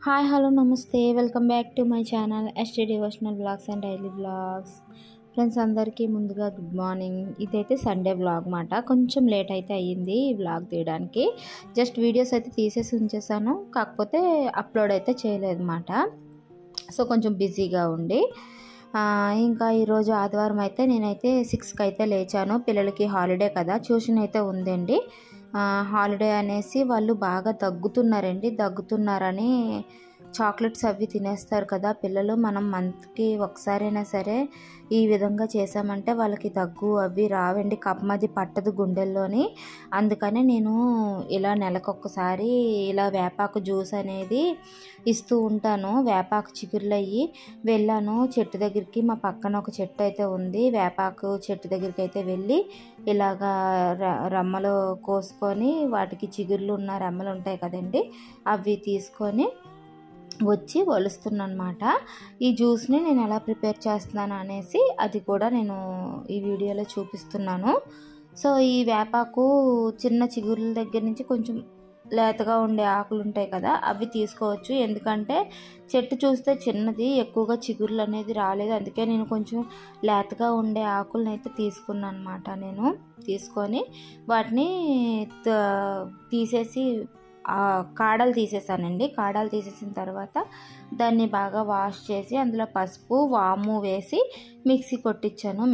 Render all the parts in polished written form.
Hi hello నమస్తే welcome back to my channel ST devotional blogs and daily blogs. Friends అందరికీ ముందుగా good morning. ఇదైతే Sunday blog మాట. కొంచెం లేట్ అయితే అయ్యింది ఈ బ్లాగ్ తీయడానికి. జస్ట్ వీడియోస్ అయితే తీసేసి ఉంచేసాను, కాకపోతే అప్లోడ్ అయితే చేయలేదు అన్నమాట. సో కొంచెం బిజీగా ఉండి ఇంకా ఈరోజు ఆదివారం అయితే నేనైతే 6కి అయితే లేచాను. పిల్లలకి హాలిడే కదా, ట్యూషన్ అయితే ఉందండి. హాలిడే అనేసి వాళ్ళు బాగా దగ్గుతున్నారని చాక్లెట్స్ అవి తినేస్తారు కదా పిల్లలు. మనం మంత్కి ఒకసారైనా సరే ఈ విధంగా చేసామంటే వాళ్ళకి దగ్గు అవి రావండి, కఫం అది పట్టదు గుండెల్లోని. అందుకని నేను ఇలా నెలకొకసారి ఇలా వేపాకు జ్యూస్ అనేది ఇస్తూ ఉంటాను. వేపాకు చిగుర్లు అయ్యి వెళ్ళాను చెట్టు దగ్గరికి. మా పక్కన ఒక చెట్టు అయితే ఉంది, వేపాకు చెట్టు దగ్గరికి అయితే వెళ్ళి ఇలాగా రమ్మలు కోసుకొని వాటికి చిగుర్లు ఉన్న రెమ్మలు ఉంటాయి కదండి, అవి తీసుకొని వచ్చి వలుస్తున్నాను అనమాట. ఈ జ్యూస్ని నేను ఎలా ప్రిపేర్ చేస్తున్నాను అనేసి అది కూడా నేను ఈ వీడియోలో చూపిస్తున్నాను. సో ఈ వేపాకు చిన్న చిగుర్ల దగ్గర నుంచి కొంచెం లేతగా ఉండే ఆకులు ఉంటాయి కదా, అవి తీసుకోవచ్చు. ఎందుకంటే చెట్టు చూస్తే చిన్నది, ఎక్కువగా చిగుర్లు అనేది రాలేదు. అందుకే నేను కొంచెం లేతగా ఉండే ఆకులను అయితే తీసుకున్నాను అనమాట. నేను తీసుకొని వాటిని తీసేసి కాడలు తీసేసానండి. కాడలు తీసేసిన తర్వాత దాన్ని బాగా వాష్ చేసి అందులో పసుపు వాము వేసి మిక్సీ కొట్టించాను.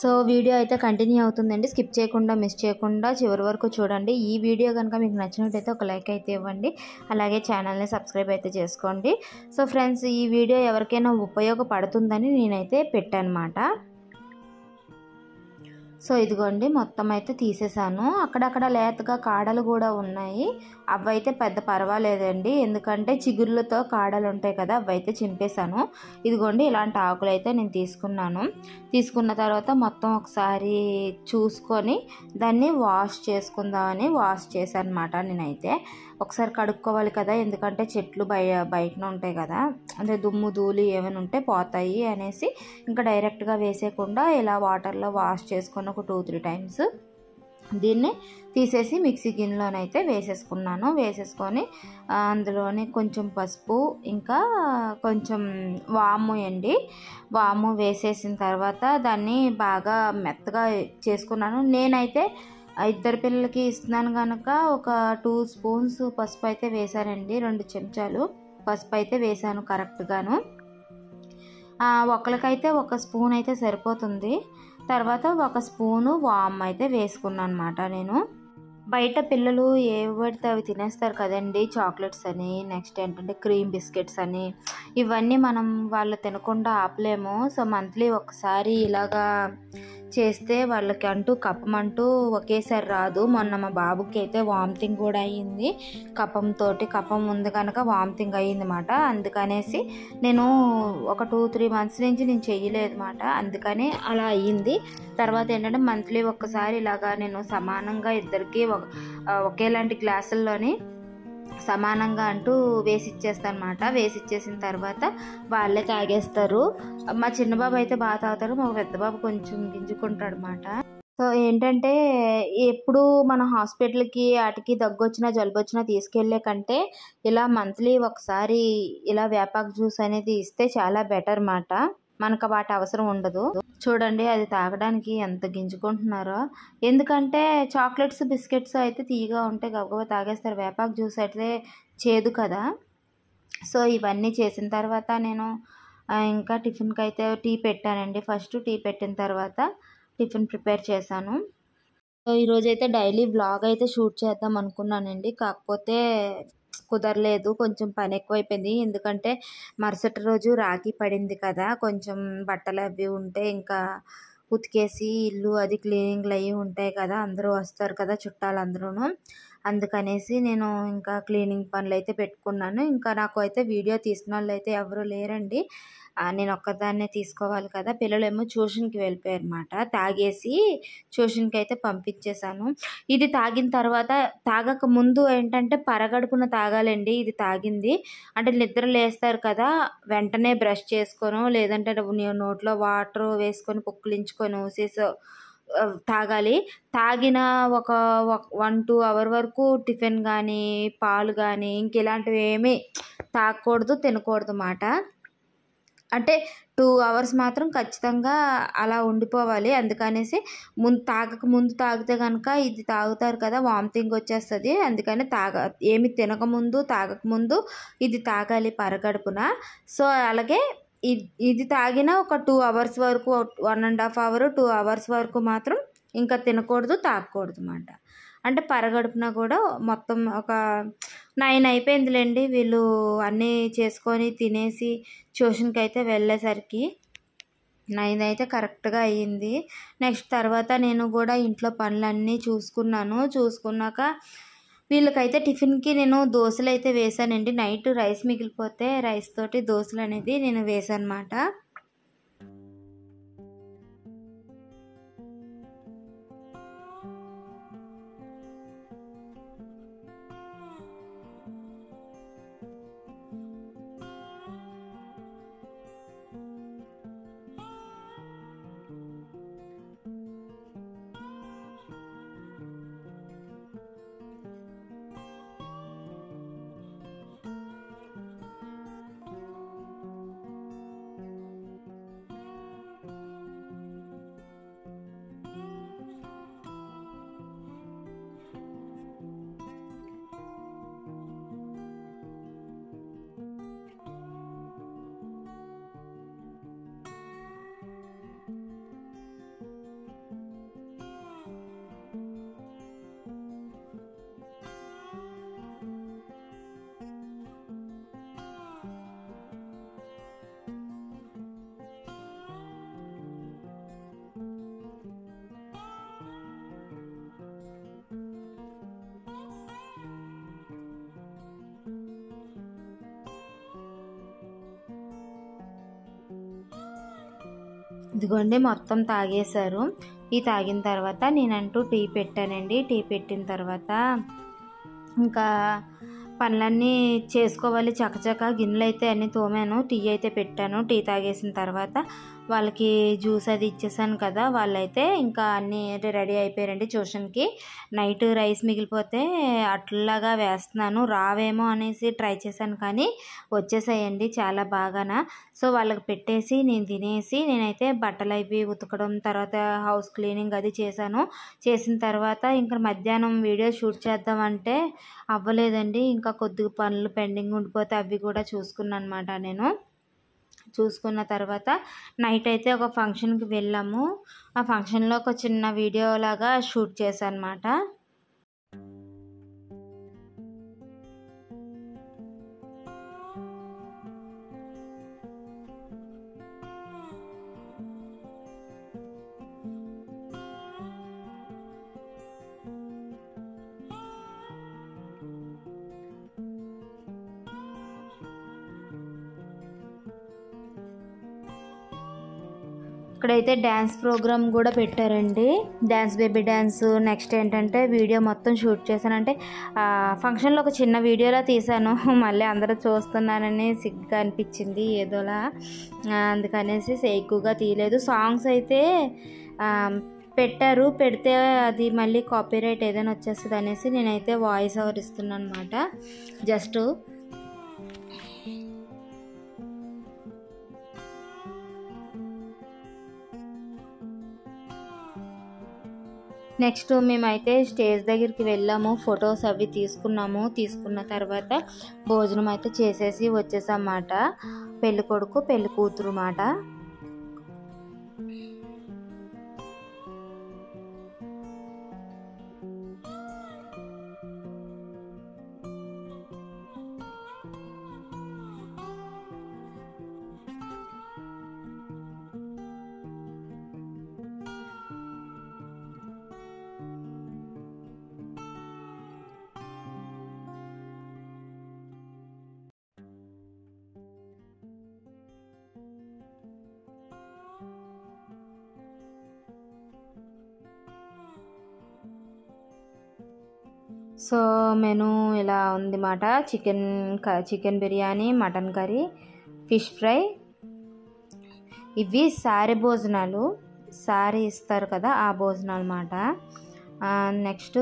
సో వీడియో అయితే కంటిన్యూ అవుతుందండి, స్కిప్ చేయకుండా మిస్ చేయకుండా చివరి వరకు చూడండి. ఈ వీడియో కనుక మీకు నచ్చినట్టయితే ఒక లైక్ అయితే ఇవ్వండి, అలాగే ఛానల్ని సబ్స్క్రైబ్ అయితే చేసుకోండి. సో ఫ్రెండ్స్, ఈ వీడియో ఎవరికైనా ఉపయోగపడుతుందని నేనైతే పెట్టానమాట. సో ఇదిగోండి మొత్తం అయితే తీసేసాను. అక్కడక్కడ లేతగా కాడలు కూడా ఉన్నాయి, అవైతే పెద్ద పర్వాలేదండి, ఎందుకంటే చిగుర్లతో కాడలు ఉంటాయి కదా, అవైతే చింపేశాను. ఇదిగోండి ఇలాంటి ఆకులు అయితే నేను తీసుకున్న తర్వాత మొత్తం ఒకసారి చూసుకొని దాన్ని వాష్ చేసుకుందామని వాష్ చేశాను అనమాట. నేనైతే ఒకసారి కడుక్కోవాలి కదా, ఎందుకంటే చెట్లు బయటన ఉంటాయి కదా, అంటే దుమ్ము ధూళి ఏమైనా ఉంటే పోతాయి అనేసి ఇంకా డైరెక్ట్గా వేసేయకుండా ఇలా వాటర్లో వాష్ చేసుకొని ఒక 2-3 టైమ్స్ దీన్ని తీసేసి మిక్సీ గిన్నెలోనైతే వేసేసుకొని అందులోని కొంచెం పసుపు ఇంకా కొంచెం వాము వేసేసిన తర్వాత దాన్ని బాగా మెత్తగా చేసుకున్నాను. నేనైతే 2 పిల్లలకి ఇస్తున్నాను కనుక ఒక 2 స్పూన్స్ పసుపు అయితే వేసానండి, 2 చెంచాలు పసుపు అయితే వేసాను కరెక్ట్గాను. ఒకరికైతే 1 స్పూన్ అయితే సరిపోతుంది. తర్వాత 1 స్పూను వామ్ అయితే వేసుకున్నాను అనమాట. నేను బయట పిల్లలు ఏవి పడితే అవి తినేస్తారు కదండి, చాక్లెట్స్ అని, నెక్స్ట్ ఏంటంటే క్రీమ్ బిస్కెట్స్ అని, ఇవన్నీ మనం వాళ్ళు తినకుండా ఆపలేము. సో మంత్లీ ఒకసారి ఇలాగా చేస్తే వాళ్ళకి అంటూ కఫం అంటూ ఒకేసారి రాదు. మొన్న మా బాబుకి అయితే వామిటింగ్ కూడా అయ్యింది, కఫం ఉంది కనుక వామిటింగ్ అయ్యింది అన్నమాట. అందుకనేసి నేను ఒక 2-3 మంత్స్ నుంచి నేను చెయ్యలేదు అన్నమాట, అందుకని అలా అయ్యింది. తర్వాత ఏంటంటే మంత్లీ ఒక్కసారి ఇలాగా నేను సమానంగా ఇద్దరికి ఒకేలాంటి గ్లాసుల్లోని సమానంగా అంటూ వేసిచ్చేస్తాను అనమాట. వేసిచ్చేసిన తర్వాత వాళ్ళే తాగేస్తారు. మా చిన్న బాబు అయితే బాగా తాగుతారు, మా పెద్ద బాబు కొంచెం గింజుకుంటాడు అనమాట. సో ఏంటంటే ఎప్పుడు మన హాస్పిటల్కి వాటికి దగ్గు వచ్చినా జలుబు వచ్చినా తీసుకెళ్లే కంటే ఇలా మంత్లీ ఒకసారి ఇలా వేపాకు జ్యూస్ అనేది ఇస్తే చాలా బెటర్ అన్నమాట. మనకు వాటి అవసరం ఉండదు. చూడండి అది తాగడానికి ఎంత గింజుకుంటున్నారో, ఎందుకంటే చాక్లెట్స్ బిస్కెట్స్ అయితే తీయగా ఉంటే గబగబా తాగేస్తారు, వేపాకు జ్యూస్ అయితే చేదు కదా. సో ఇవన్నీ చేసిన తర్వాత నేను ఇంకా టిఫిన్కి అయితే టీ పెట్టానండి. ఫస్ట్ టీ పెట్టిన తర్వాత టిఫిన్ ప్రిపేర్ చేశాను. సో ఈరోజైతే డైలీ వ్లాగ్ అయితే షూట్ చేద్దాం అనుకున్నానండి, కాకపోతే కుదరలేదు, కొంచెం పని ఎక్కువైపోయింది. ఎందుకంటే మరుసటి రోజు రాఖీ పడింది కదా, కొంచెం బట్టలు అవి ఉంటే ఇంకా ఉతికేసి ఇల్లు అది క్లీనింగ్లు అవి ఉంటాయి కదా, అందరూ వస్తారు కదా చుట్టాలు అందరూను. అందుకనేసి నేను ఇంకా క్లీనింగ్ పనులు అయితే పెట్టుకున్నాను. ఇంకా నాకు అయితే వీడియో తీసిన వాళ్ళు అయితే ఎవరు లేరండి, నేను ఒక్కదాన్నే తీసుకోవాలి కదా. పిల్లలేమో ట్యూషన్కి వెళ్ళిపోయారు అన్నమాట, తాగేసి ట్యూషన్కి అయితే పంపించేశాను. ఇది తాగిన తర్వాత తాగక ముందు ఏంటంటే పరగడుపున తాగాలండి. ఇది తాగింది అంటే నిద్ర లేస్తారు కదా, వెంటనే బ్రష్ చేసుకోను, లేదంటే నోట్లో వాటర్ వేసుకొని పుక్కిలించుకొని ఊసేసి తాగాలి. తాగిన ఒక 1-2 అవర్ వరకు టిఫిన్ కానీ పాలు కానీ ఇంక ఇలాంటివి ఏమీ తాగకూడదు, తినకూడదు మాట. అంటే 2 అవర్స్ మాత్రం ఖచ్చితంగా అలా ఉండిపోవాలి. అందుకనేసి ముందు తాగితే కనుక ఇది తాగుతారు కదా, వామిటింగ్ వచ్చేస్తుంది. అందుకని ఏమి తినకముందు తాగకముందు ఇది తాగాలి పరగడుపున. సో అలాగే ఇది తాగిన ఒక 2 అవర్స్ వరకు, 1.5 అవర్ 2 అవర్స్ వరకు మాత్రం ఇంకా తినకూడదు, తాగకూడదు అన్నమాట. అంటే పరగడుపున కూడా మొత్తం ఒక 9 అయిపోయిందిలేండి. వీళ్ళు అన్నీ చేసుకొని తినేసి ట్యూషన్కి అయితే వెళ్ళేసరికి 9 అయితే కరెక్ట్గా అయ్యింది. నెక్స్ట్ తర్వాత నేను కూడా ఇంట్లో పనులన్నీ చూసుకున్నాక వీళ్ళకైతే టిఫిన్కి నేను దోశలు అయితే వేసానండి. నైట్ రైస్ మిగిలిపోతే రైస్ తోటి దోశలు అనేది నేను వేసాను అన్నమాట. ఇదిగోండి మొత్తం తాగేశారు. ఈ తాగిన తర్వాత నేనంటూ టీ పెట్టానండి. టీ పెట్టిన తర్వాత ఇంకా పనులన్నీ చేసుకోవాలి చకచక. గిన్నెలు అయితే అన్నీ తోమాను, టీ అయితే పెట్టాను. టీ తాగేసిన తర్వాత వాళ్ళకి జ్యూస్ అది ఇచ్చేసాను కదా, వాళ్ళైతే ఇంకా అన్నీ రెడీ అయిపోయారండి ట్యూషన్కి. నైట్ రైస్ మిగిలిపోతే అట్లాగా వేస్తున్నాను, రావేమో అనేసి ట్రై చేశాను కానీ వచ్చేసాయండి చాలా బాగానా. సో వాళ్ళకి పెట్టేసి నేను తినేసి నేనైతే బట్టలు అవి ఉతకడం, తర్వాత హౌస్ క్లీనింగ్ అది చేసిన తర్వాత ఇంకా మధ్యాహ్నం వీడియో షూట్ చేద్దామంటే అవ్వలేదండి. ఇంకా కొద్దిగా పనులు పెండింగ్ ఉండిపోతే అవి కూడా చూసుకున్నాను అనమాట. నేను చూసుకున్న తర్వాత నైట్ అయితే ఒక ఫంక్షన్కి వెళ్ళాము. ఆ ఫంక్షన్లో ఒక చిన్న వీడియో లాగా షూట్ చేశాను అనమాట. ఇక్కడైతే డ్యాన్స్ ప్రోగ్రామ్ కూడా పెట్టారండి, డ్యాన్స్ బేబీ డ్యాన్స్. నెక్స్ట్ ఏంటంటే వీడియో మొత్తం షూట్ చేశానంటే ఫంక్షన్లో ఒక చిన్న వీడియోలా తీశాను. మళ్ళీ అందరూ చూస్తున్నానని సిగ్గుగా అనిపించింది ఏదోలా, అందుకనేసి ఎక్కువగా తీయలేదు. సాంగ్స్ అయితే పెడితే అది మళ్ళీ కాపీరైట్ ఏదైనా వచ్చేస్తుంది అనేసి నేనైతే వాయిస్ ఓవర్ ఇస్తున్నాను అనమాట. జస్ట్ నెక్స్ట్ మేమైతే స్టేజ్ దగ్గరికి వెళ్ళాము, ఫొటోస్ అవి తీసుకున్న తర్వాత భోజనం అయితే చేసేసి వచ్చేసామాట. పెళ్ళి కొడుకు పెళ్ళి కూతురు మాట. సో మెనూ ఇలా ఉంది మాట. Chicken biryani, mutton curry, fish fry. ఇవి సారీ భోజనాలు, సారీ ఇస్తారు కదా ఆ భోజనాలు మాట. నెక్స్ట్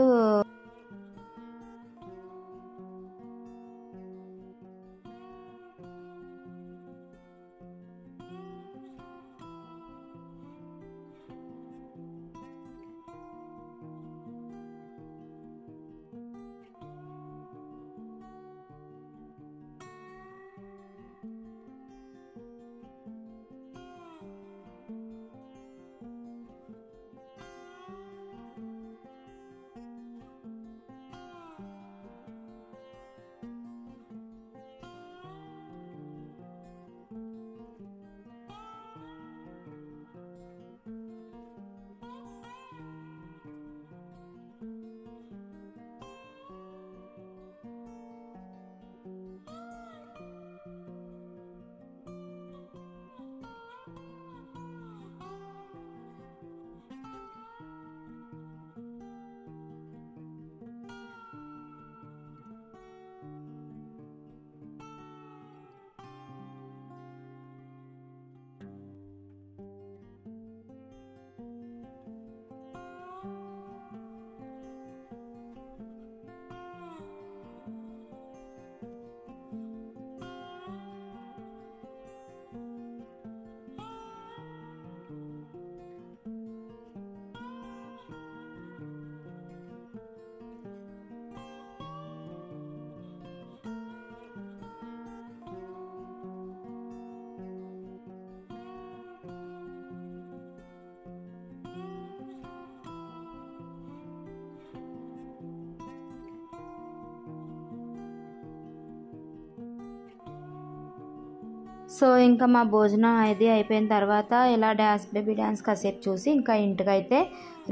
సో ఇంకా మా భోజనం అది అయిపోయిన తర్వాత ఇలా బేబీ డ్యాన్స్ కాసేపు చూసి ఇంకా ఇంటికైతే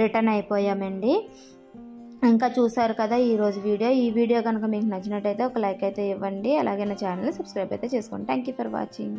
రిటర్న్ అయిపోయామండి. ఇంకా చూసారు కదా ఈరోజు వీడియో. ఈ వీడియో కనుక మీకు నచ్చినట్టయితే ఒక లైక్ అయితే ఇవ్వండి. అలాగే నా ఛానల్ని సబ్స్క్రైబ్ అయితే చేసుకోండి. Thank you for watching.